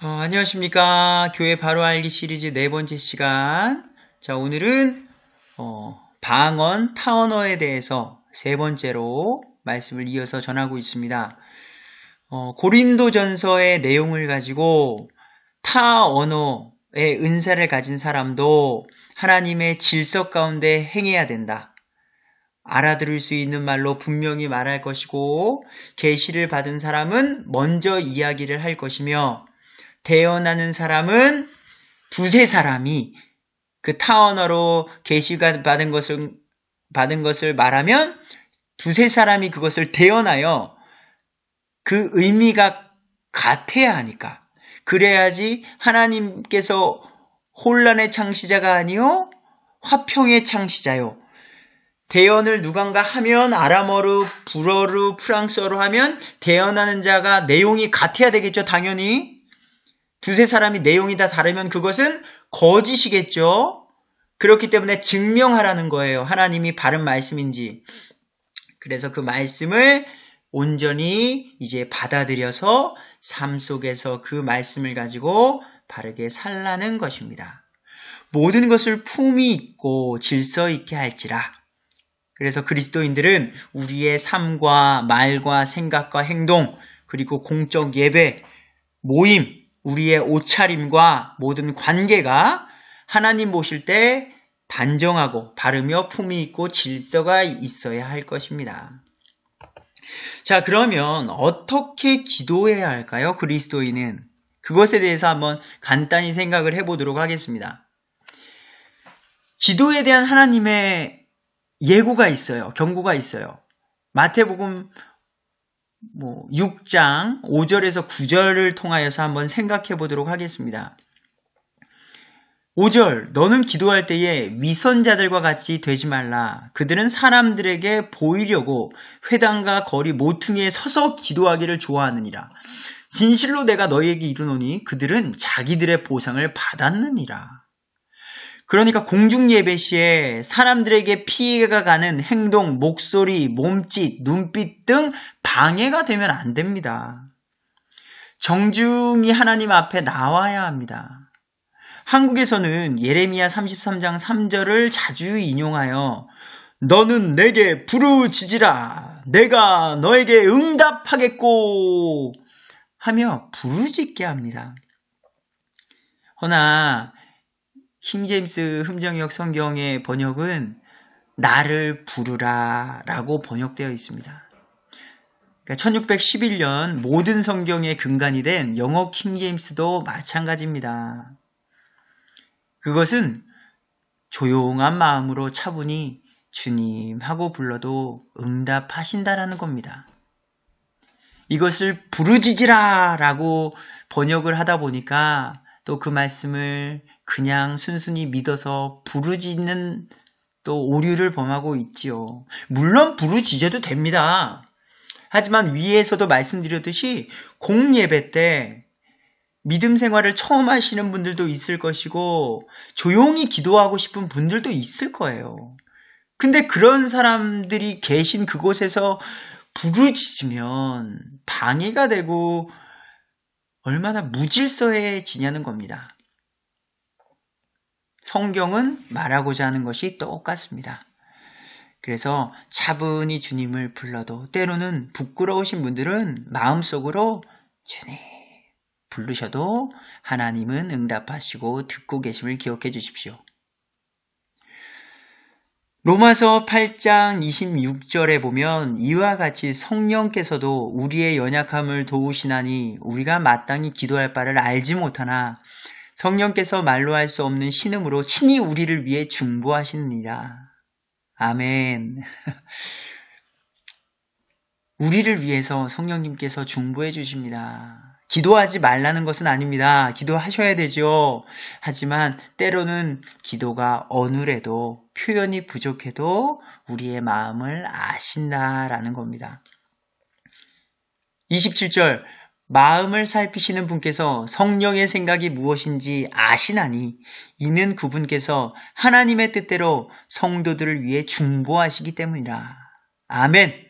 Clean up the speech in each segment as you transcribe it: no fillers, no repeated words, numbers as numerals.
안녕하십니까. 교회 바로 알기 시리즈 네 번째 시간. 자, 오늘은 방언, 타언어에 대해서 세 번째로 말씀을 이어서 전하고 있습니다. 고린도전서의 내용을 가지고 타 언어의 은사를 가진 사람도 하나님의 질서 가운데 행해야 된다. 알아들을 수 있는 말로 분명히 말할 것이고, 계시를 받은 사람은 먼저 이야기를 할 것이며, 대언하는 사람은 두세 사람이 그 타언어로 계시가 받은 것을 말하면 두세 사람이 그것을 대언하여 그 의미가 같아야 하니까. 그래야지 하나님께서 혼란의 창시자가 아니요 화평의 창시자요. 대언을 누군가 하면 아람어로, 불어로, 프랑스어로 하면 대언하는 자가 내용이 같아야 되겠죠, 당연히. 두세 사람이 내용이 다 다르면 그것은 거짓이겠죠. 그렇기 때문에 증명하라는 거예요. 하나님이 바른 말씀인지. 그래서 그 말씀을 온전히 이제 받아들여서 삶 속에서 그 말씀을 가지고 바르게 살라는 것입니다. 모든 것을 품위 있고 질서 있게 할지라. 그래서 그리스도인들은 우리의 삶과 말과 생각과 행동, 그리고 공적 예배, 모임, 우리의 옷차림과 모든 관계가 하나님 보실 때 단정하고 바르며 품위 있고 질서가 있어야 할 것입니다. 자, 그러면 어떻게 기도해야 할까요? 그리스도인은. 그것에 대해서 한번 간단히 생각을 해보도록 하겠습니다. 기도에 대한 하나님의 예고가 있어요. 경고가 있어요. 마태복음 6장 5절에서 9절을 통하여서 한번 생각해 보도록 하겠습니다. 5절, 너는 기도할 때에 위선자들과 같이 되지 말라. 그들은 사람들에게 보이려고 회당과 거리 모퉁이에 서서 기도하기를 좋아하느니라. 진실로 내가 너희에게 이르노니 그들은 자기들의 보상을 받았느니라. 그러니까 공중 예배 시에 사람들에게 피해가 가는 행동, 목소리, 몸짓, 눈빛 등 방해가 되면 안 됩니다. 정중히 하나님 앞에 나와야 합니다. 한국에서는 예레미야 33장 3절을 자주 인용하여 너는 내게 부르짖으라 내가 너에게 응답하겠고 하며 부르짖게 합니다. 허나 킹제임스 흠정역 성경의 번역은 나를 부르라 라고 번역되어 있습니다. 그러니까 1611년 모든 성경의 근간이 된 영어 킹제임스도 마찬가지입니다. 그것은 조용한 마음으로 차분히 주님 하고 불러도 응답하신다라는 겁니다. 이것을 부르짖으라 라고 번역을 하다 보니까 또 그 말씀을 그냥 순순히 믿어서 부르짖는 또 오류를 범하고 있지요. 물론 부르짖어도 됩니다. 하지만 위에서도 말씀드렸듯이 공예배 때 믿음 생활을 처음 하시는 분들도 있을 것이고 조용히 기도하고 싶은 분들도 있을 거예요. 근데 그런 사람들이 계신 그곳에서 부르짖으면 방해가 되고 얼마나 무질서해지냐는 겁니다. 성경은 말하고자 하는 것이 똑같습니다. 그래서 차분히 주님을 불러도 때로는 부끄러우신 분들은 마음속으로 주님 부르셔도 하나님은 응답하시고 듣고 계심을 기억해 주십시오. 로마서 8장 26절에 보면 이와 같이 성령께서도 우리의 연약함을 도우시나니 우리가 마땅히 기도할 바를 알지 못하나 성령께서 말로 할 수 없는 신음으로 친히 우리를 위해 중보하시느니라. 아멘. 우리를 위해서 성령님께서 중보해 주십니다. 기도하지 말라는 것은 아닙니다. 기도하셔야 되죠. 하지만 때로는 기도가 어눌해도 표현이 부족해도 우리의 마음을 아신다라는 겁니다. 27절 마음을 살피시는 분께서 성령의 생각이 무엇인지 아시나니 이는 그분께서 하나님의 뜻대로 성도들을 위해 중보하시기 때문이라. 아멘.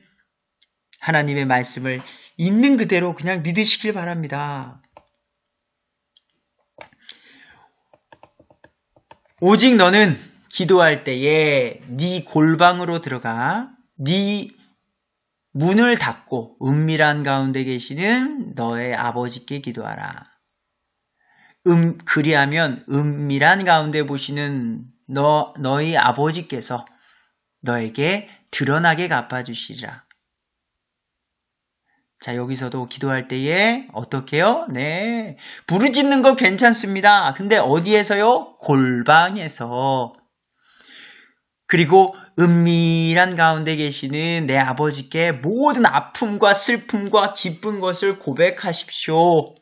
하나님의 말씀을 있는 그대로 그냥 믿으시길 바랍니다. 오직 너는 기도할 때에 네 골방으로 들어가 네 문을 닫고 은밀한 가운데 계시는 너의 아버지께 기도하라. 그리하면 은밀한 가운데 보시는 너희 아버지께서 너에게 드러나게 갚아주시리라. 자, 여기서도 기도할 때에 어떻게 해요? 네, 부르짖는 거 괜찮습니다. 근데 어디에서요? 골방에서. 그리고 은밀한 가운데 계시는 내 아버지께 모든 아픔과 슬픔과 기쁜 것을 고백하십시오.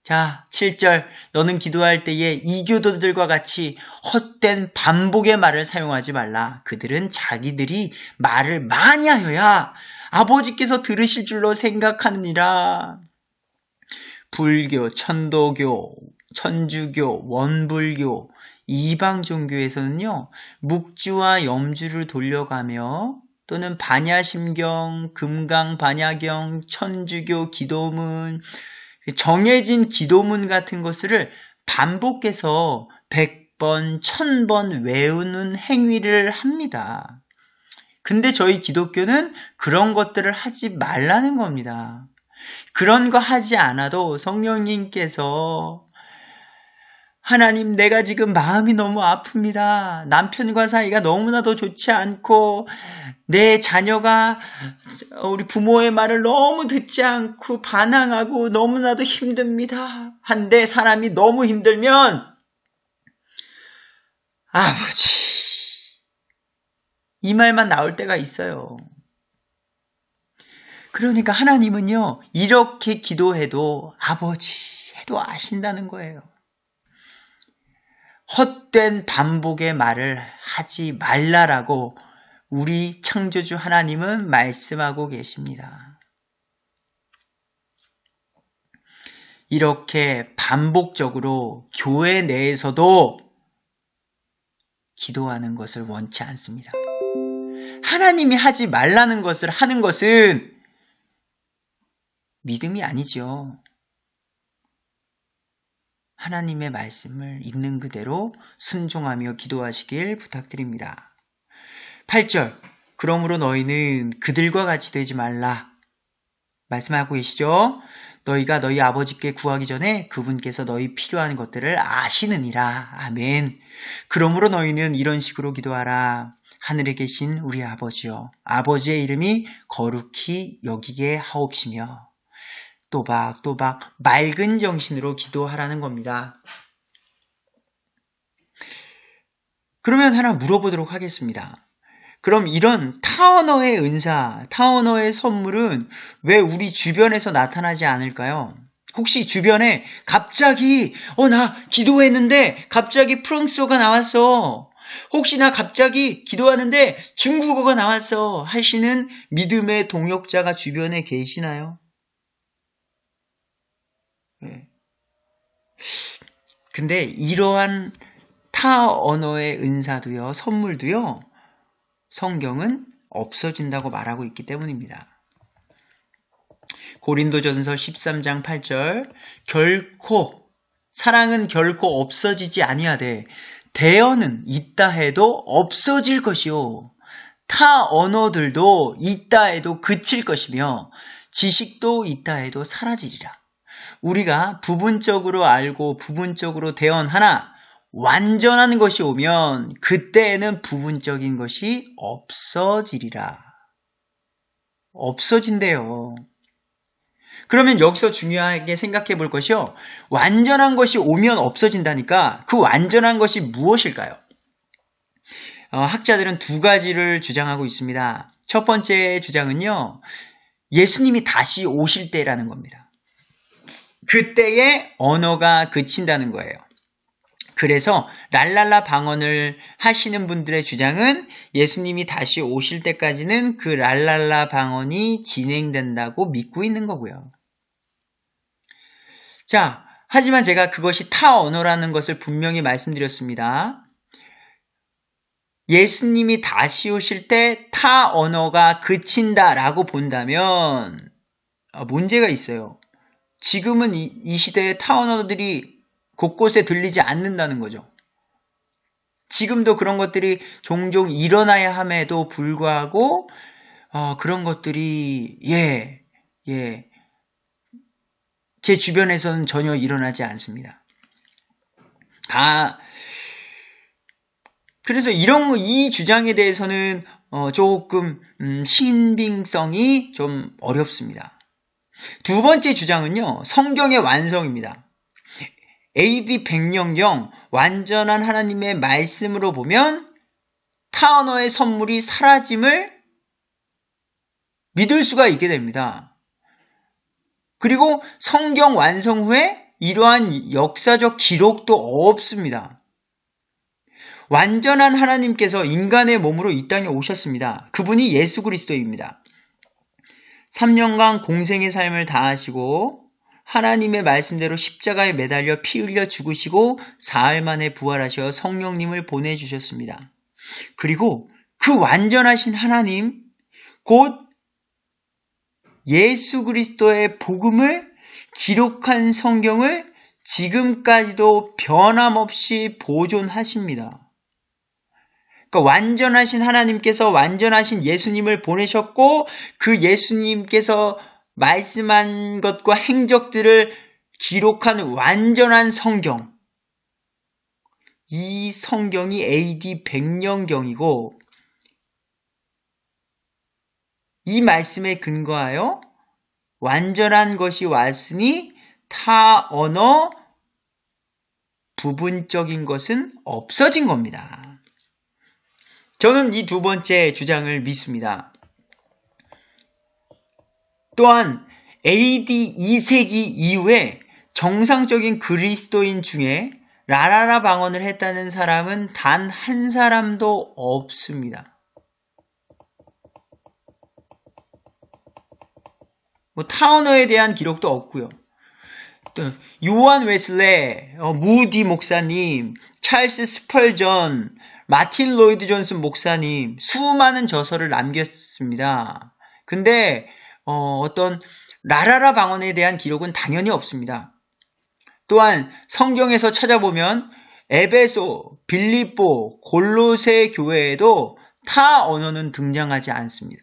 자, 7절. 너는 기도할 때에 이교도들과 같이 헛된 반복의 말을 사용하지 말라. 그들은 자기들이 말을 많이 하여야 아버지께서 들으실 줄로 생각하느니라. 불교, 천도교, 천주교, 원불교, 이방 종교에서는요, 묵주와 염주를 돌려가며 또는 반야심경, 금강 반야경, 천주교 기도문, 정해진 기도문 같은 것을 반복해서 100번, 1000번 외우는 행위를 합니다. 근데 저희 기독교는 그런 것들을 하지 말라는 겁니다. 그런 거 하지 않아도 성령님께서 하나님, 내가 지금 마음이 너무 아픕니다. 남편과 사이가 너무나도 좋지 않고 내 자녀가 우리 부모의 말을 너무 듣지 않고 반항하고 너무나도 힘듭니다. 한데 사람이 너무 힘들면 아버지, 이 말만 나올 때가 있어요. 그러니까 하나님은요, 이렇게 기도해도 아버지 해도 아신다는 거예요. 헛된 반복의 말을 하지 말라라고 우리 창조주 하나님은 말씀하고 계십니다. 이렇게 반복적으로 교회 내에서도 기도하는 것을 원치 않습니다. 하나님이 하지 말라는 것을 하는 것은 믿음이 아니죠. 하나님의 말씀을 있는 그대로 순종하며 기도하시길 부탁드립니다. 8절. 그러므로 너희는 그들과 같이 되지 말라. 말씀하고 계시죠? 너희가 너희 아버지께 구하기 전에 그분께서 너희 필요한 것들을 아시느니라. 아멘. 그러므로 너희는 이런 식으로 기도하라. 하늘에 계신 우리 아버지여, 아버지의 이름이 거룩히 여기게 하옵시며, 또박또박 맑은 정신으로 기도하라는 겁니다. 그러면 하나 물어보도록 하겠습니다. 그럼 이런 타언어의 은사, 타언어의 선물은 왜 우리 주변에서 나타나지 않을까요? 혹시 주변에 갑자기 나 기도했는데 갑자기 프랑스어가 나왔어. 혹시 나 갑자기 기도하는데 중국어가 나왔어 하시는 믿음의 동역자가 주변에 계시나요? 네. 근데 이러한 타 언어의 은사도요, 선물도요, 성경은 없어진다고 말하고 있기 때문입니다. 고린도전서 13장 8절, 사랑은 결코 없어지지 아니하되 대언은 있다 해도 없어질 것이요, 타 언어들도 있다 해도 그칠 것이며 지식도 있다 해도 사라지리라. 우리가 부분적으로 알고 부분적으로 대언하나 완전한 것이 오면 그때에는 부분적인 것이 없어지리라. 없어진대요. 그러면 여기서 중요하게 생각해 볼 것이요, 완전한 것이 오면 없어진다니까 그 완전한 것이 무엇일까요? 학자들은 두 가지를 주장하고 있습니다. 첫 번째 주장은요, 예수님이 다시 오실 때라는 겁니다. 그때에 언어가 그친다는 거예요. 그래서 랄랄라 방언을 하시는 분들의 주장은 예수님이 다시 오실 때까지는 그 랄랄라 방언이 진행된다고 믿고 있는 거고요. 자, 하지만 제가 그것이 타 언어라는 것을 분명히 말씀드렸습니다. 예수님이 다시 오실 때 타 언어가 그친다라고 본다면 문제가 있어요. 지금은 이 시대의 타 언어들이 곳곳에 들리지 않는다는 거죠. 지금도 그런 것들이 종종 일어나야 함에도 불구하고 그런 것들이 제 주변에서는 전혀 일어나지 않습니다. 그래서 이 주장에 대해서는 조금 신빙성이 좀 어렵습니다. 두 번째 주장은요, 성경의 완성입니다. AD 100년경 완전한 하나님의 말씀으로 보면 타 언어의 선물이 사라짐을 믿을 수가 있게 됩니다. 그리고 성경 완성 후에 이러한 역사적 기록도 없습니다. 완전한 하나님께서 인간의 몸으로 이 땅에 오셨습니다. 그분이 예수 그리스도입니다. 3년간 공생의 삶을 다하시고 하나님의 말씀대로 십자가에 매달려 피 흘려 죽으시고 사흘 만에 부활하셔 성령님을 보내주셨습니다. 그리고 그 완전하신 하나님, 곧 예수 그리스도의 복음을 기록한 성경을 지금까지도 변함없이 보존하십니다. 그러니까 완전하신 하나님께서 완전하신 예수님을 보내셨고 그 예수님께서 말씀한 것과 행적들을 기록한 완전한 성경. 이 성경이 AD 100년경이고 이 말씀에 근거하여 완전한 것이 왔으니 타 언어 부분적인 것은 없어진 겁니다. 저는 이 두 번째 주장을 믿습니다. 또한 AD 2세기 이후에 정상적인 그리스도인 중에 라라라 방언을 했다는 사람은 단 한 사람도 없습니다. 타 언어에 대한 기록도 없고요. 또 요한 웨슬레, 무디 목사님, 찰스 스펄전, 마틴 로이드 존슨 목사님 수많은 저서를 남겼습니다. 근데 어떤 라라라 방언에 대한 기록은 당연히 없습니다. 또한 성경에서 찾아보면 에베소, 빌립보, 골로새 교회에도 타 언어는 등장하지 않습니다.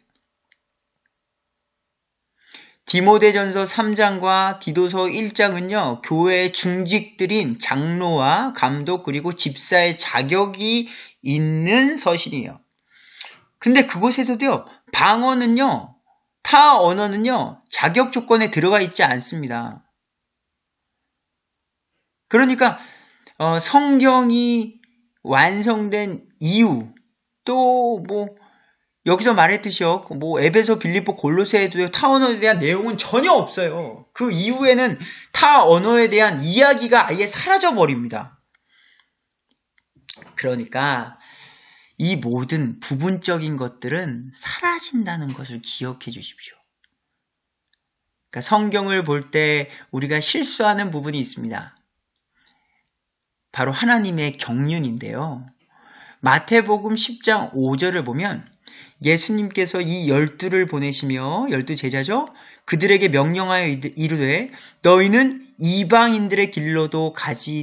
디모데전서 3장과 디도서 1장은요, 교회의 중직들인 장로와 감독 그리고 집사의 자격이 있는 서신이에요. 근데 그곳에서도요, 방언은요, 타 언어는요, 자격 조건에 들어가 있지 않습니다. 그러니까 성경이 완성된 이후 또 여기서 말했듯이요. 에베소, 빌립보, 골로새에도 타 언어에 대한 내용은 전혀 없어요. 그 이후에는 타 언어에 대한 이야기가 아예 사라져 버립니다. 그러니까 이 모든 부분적인 것들은 사라진다는 것을 기억해 주십시오. 그러니까 성경을 볼 때 우리가 실수하는 부분이 있습니다. 바로 하나님의 경륜인데요. 마태복음 10장 5절을 보면 예수님께서 이 12를 보내시며 12 제자죠. 그들에게 명령하여 이르되 너희는 이방인들의 길로도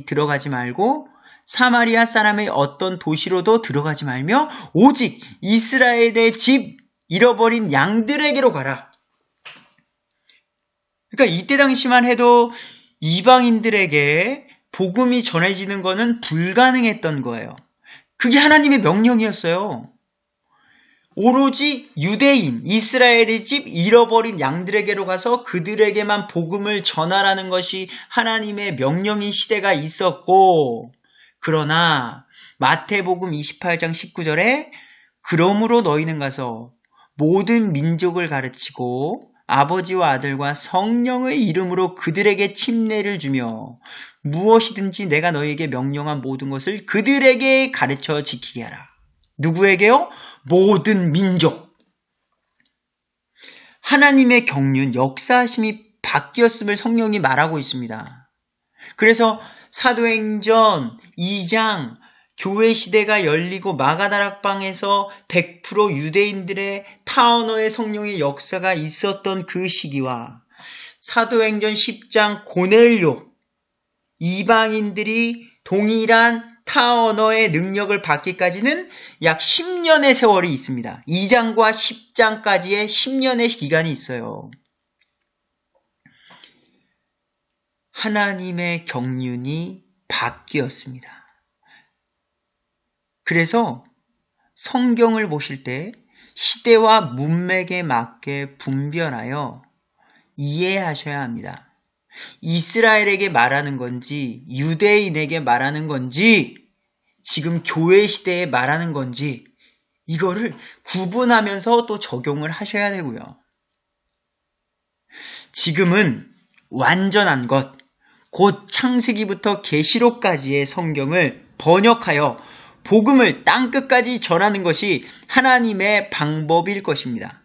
들어가지 말고 사마리아 사람의 어떤 도시로도 들어가지 말며 오직 이스라엘의 집 잃어버린 양들에게로 가라. 그러니까 이때 당시만 해도 이방인들에게 복음이 전해지는 것은 불가능했던 거예요. 그게 하나님의 명령이었어요. 오로지 유대인, 이스라엘의 집 잃어버린 양들에게로 가서 그들에게만 복음을 전하라는 것이 하나님의 명령인 시대가 있었고, 그러나 마태복음 28장 19절에 그러므로 너희는 가서 모든 민족을 가르치고 아버지와 아들과 성령의 이름으로 그들에게 침례를 주며 무엇이든지 내가 너희에게 명령한 모든 것을 그들에게 가르쳐 지키게 하라. 누구에게요? 모든 민족. 하나님의 경륜, 역사심이 바뀌었음을 성령이 말하고 있습니다. 그래서 사도행전 2장 교회 시대가 열리고 마가다락방에서 100% 유대인들의 타 언어의 성령의 역사가 있었던 그 시기와 사도행전 10장 고넬료 이방인들이 동일한 타 언어의 능력을 받기까지는 약 10년의 세월이 있습니다. 2장과 10장까지의 10년의 기간이 있어요. 하나님의 경륜이 바뀌었습니다. 그래서 성경을 보실 때 시대와 문맥에 맞게 분별하여 이해하셔야 합니다. 이스라엘에게 말하는 건지 유대인에게 말하는 건지 지금 교회 시대에 말하는 건지 이거를 구분하면서 또 적용을 하셔야 되고요. 지금은 완전한 것, 곧 창세기부터 계시록까지의 성경을 번역하여 복음을 땅끝까지 전하는 것이 하나님의 방법일 것입니다.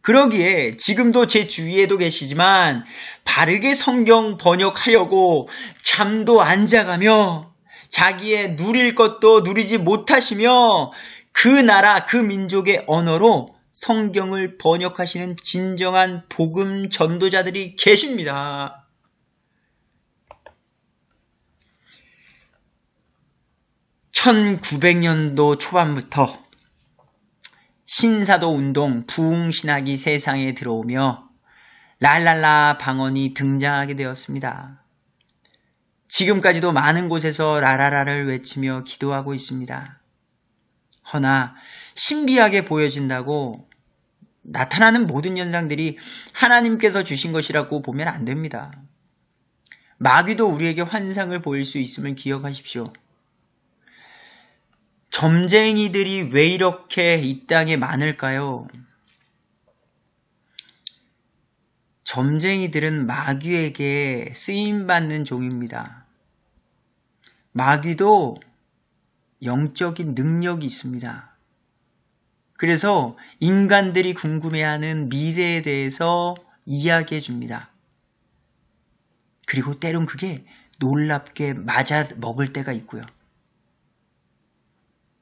그러기에 지금도 제 주위에도 계시지만 바르게 성경 번역하려고 잠도 안 자가며 자기의 누릴 것도 누리지 못하시며 그 나라 그 민족의 언어로 성경을 번역하시는 진정한 복음 전도자들이 계십니다. (1900년도) 초반부터 신사도 운동, 부흥신학이 세상에 들어오며 랄랄라 방언이 등장하게 되었습니다. 지금까지도 많은 곳에서 라라라를 외치며 기도하고 있습니다. 허나 신비하게 보여진다고 나타나는 모든 현상들이 하나님께서 주신 것이라고 보면 안 됩니다. 마귀도 우리에게 환상을 보일 수 있음을 기억하십시오. 점쟁이들이 왜 이렇게 이 땅에 많을까요? 점쟁이들은 마귀에게 쓰임받는 종입니다. 마귀도 영적인 능력이 있습니다. 그래서 인간들이 궁금해하는 미래에 대해서 이야기해 줍니다. 그리고 때론 그게 놀랍게 맞아 먹을 때가 있고요.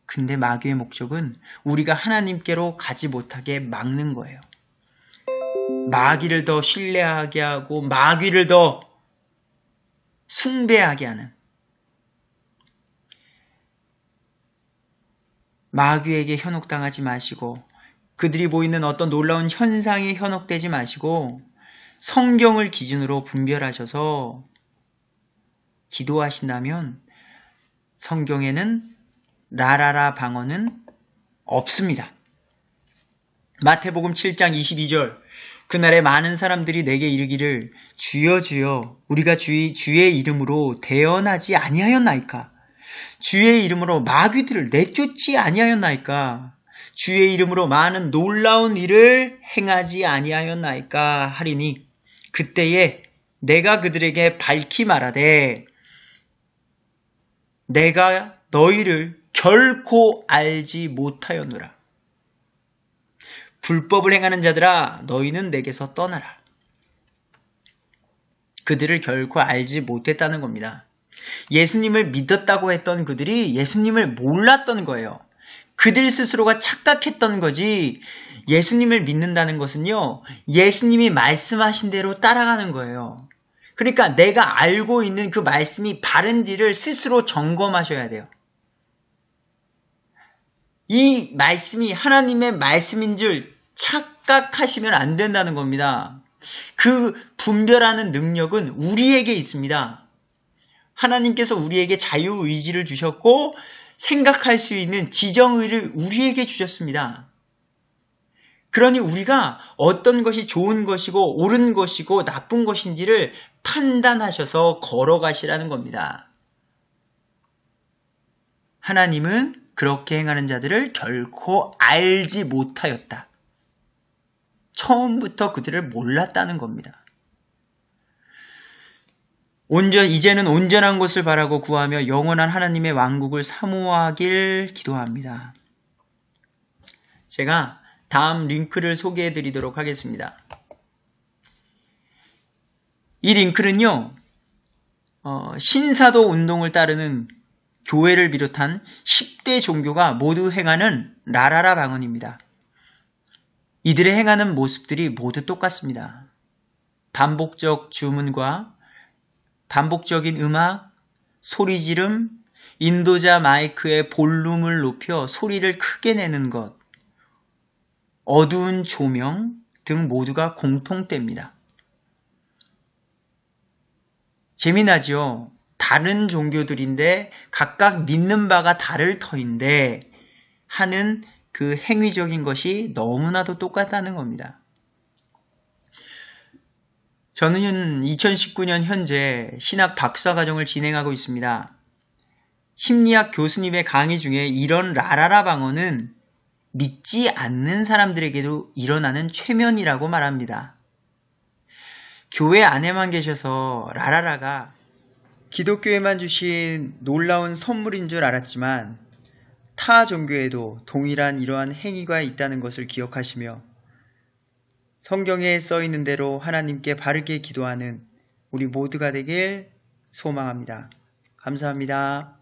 근데 마귀의 목적은 우리가 하나님께로 가지 못하게 막는 거예요. 마귀를 더 신뢰하게 하고 마귀를 더 숭배하게 하는, 마귀에게 현혹당하지 마시고 그들이 보이는 어떤 놀라운 현상에 현혹되지 마시고 성경을 기준으로 분별하셔서 기도하신다면 성경에는 라라라 방언은 없습니다. 마태복음 7장 22절 그날에 많은 사람들이 내게 이르기를 주여 주여 우리가 주의 이름으로 대언하지 아니하였나이까? 주의 이름으로 마귀들을 내쫓지 아니하였나이까? 주의 이름으로 많은 놀라운 일을 행하지 아니하였나이까? 하리니 그때에 내가 그들에게 밝히 말하되 내가 너희를 결코 알지 못하였노라. 불법을 행하는 자들아 너희는 내게서 떠나라. 그들을 결코 알지 못했다는 겁니다. 예수님을 믿었다고 했던 그들이 예수님을 몰랐던 거예요. 그들 스스로가 착각했던 거지 예수님을 믿는다는 것은요. 예수님이 말씀하신 대로 따라가는 거예요. 그러니까 내가 알고 있는 그 말씀이 바른지를 스스로 점검하셔야 돼요. 이 말씀이 하나님의 말씀인 줄 착각하시면 안 된다는 겁니다. 그 분별하는 능력은 우리에게 있습니다. 하나님께서 우리에게 자유의지를 주셨고 생각할 수 있는 지정의를 우리에게 주셨습니다. 그러니 우리가 어떤 것이 좋은 것이고 옳은 것이고 나쁜 것인지를 판단하셔서 걸어가시라는 겁니다. 하나님은 그렇게 행하는 자들을 결코 알지 못하였다. 처음부터 그들을 몰랐다는 겁니다. 이제는 온전한 것을 바라고 구하며 영원한 하나님의 왕국을 사모하길 기도합니다. 제가 다음 링크를 소개해 드리도록 하겠습니다. 이 링크는요, 신사도 운동을 따르는 교회를 비롯한 10대 종교가 모두 행하는 라라라 방언입니다. 이들의 행하는 모습들이 모두 똑같습니다. 반복적 주문과 반복적인 음악, 소리 지름, 인도자 마이크의 볼륨을 높여 소리를 크게 내는 것, 어두운 조명 등 모두가 공통됩니다. 재미나죠? 다른 종교들인데 각각 믿는 바가 다를 터인데 하는 그 행위적인 것이 너무나도 똑같다는 겁니다. 저는 2019년 현재 신학 박사과정을 진행하고 있습니다. 심리학 교수님의 강의 중에 이런 라라라 방언은 믿지 않는 사람들에게도 일어나는 최면이라고 말합니다. 교회 안에만 계셔서 라라라가 기독교에만 주신 놀라운 선물인 줄 알았지만 타 종교에도 동일한 이러한 행위가 있다는 것을 기억하시며 성경에 써 있는 대로 하나님께 바르게 기도하는 우리 모두가 되길 소망합니다. 감사합니다.